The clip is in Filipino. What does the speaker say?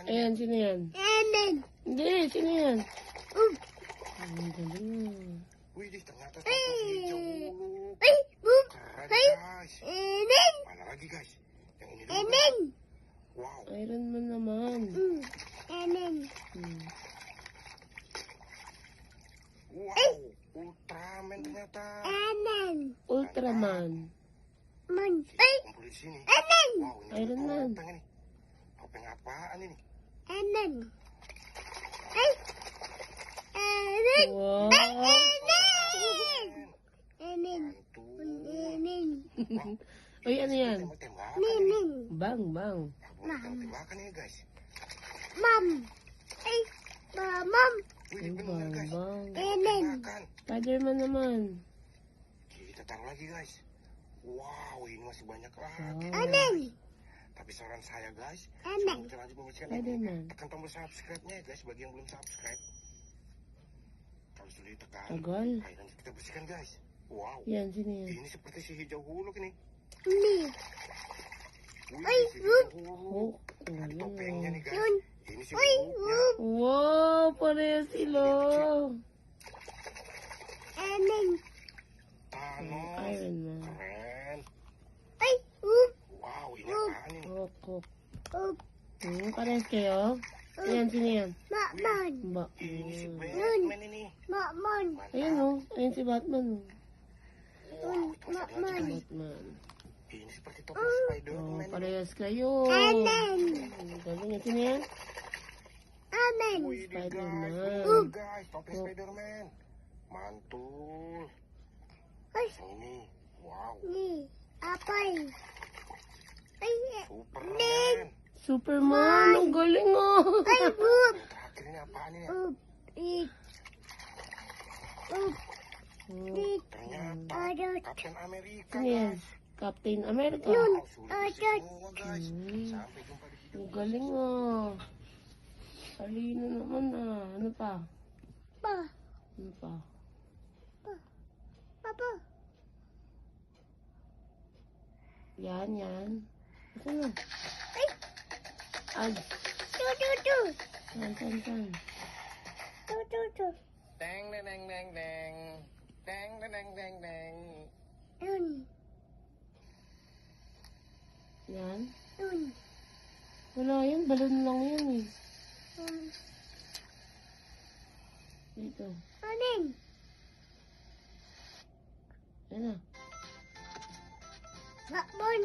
Ayan, sino yan? Amen. Hindi, sino yan? Um. Ang galing. Wih, ternyata tampil si hijau dulu. Ay, boom. Keren Ay. guys. Amen. Mana lagi guys? Yang ini dulu. Guys. Amen. Wow. Iron Man naman. Amen. Hmm. Wow. Ultraman ternyata. Amen. Ultraman. Man. Kita Ay. kumpul di sini. Amen. Wow, ini Iron ada Man. topeng ini. Topeng apaan ini? Amen. Ay. Amen. Wow. Amen. Amen. Mantul. Amen. Uy, ano yan? Tembak-tembakan ini. Amen. Bang, bang. Boleh tembak-tembakan ya guys. Mom. Ay. Mom. Wih, Ay, bener bang, guys. bang. Amen. Tembakan. Spiderman naman. Kita taruh lagi guys. Wow, ini masih banyak lagi. Wow. Amen. Tapi saran saya guys, Amen. sebelum kita lanjut membersihkan ini, Spiderman. tekan tombol subscribe-nya ya guys, bagi yang belum subscribe. Kalau sudah ditekan, Tagal. ayo lanjut kita bersihkan guys. Wow, Yan, sino yan? ini seperti si hijau huluk ini. Me. Wih, Ay, si hijau huluk. Oh, Ada galing, topengnya nih guys. Yun. Ini si Ay. huluknya. Wow, pareho sila. Amen. Thanos. Iron Man. Keren. Ay. Wow, ini apaan ini? Rokok. Parehas kayo? Ayan, sino yan? Batman. Ba. Ini si Batman ini. Batman. Ayan o. Ayan si Batman o. Wow, itu masih ada lagi guys. Batman. Ini seperti topeng Oh, Spiderman ini. parehas kayo. Amen. Ang galing yan. Sino yan? Amen. Wih, guys, Spiderman. bener, guys, topeng Spiderman. Mantul. Ay. Yang ini, wow, Ni. Apay. Ay. Superman. Superman. Ang galing o. Ay. Boop. Yang terakhir ini apaan ini? Boop. Eat. Boop. Eat. Ternyata Ada. Captain America, Sino yan? guys. Captain America. Wow, sudah bersih Ada. semua, guys. Sampai jumpa di video. Ang galing o. Talino naman ah. Ano pa? Pa. Ano pa? Papa. Yan, yan. Ito na. Ay. Ay. Tu. San, san, san. Tu. Deng, deng, deng, deng, deng. Deng, deng, deng, deng, deng. Yun. Yan. Yun. Wala yan. Balon lang yan eh. Yun. Dito. Amen. Yan na. Batman.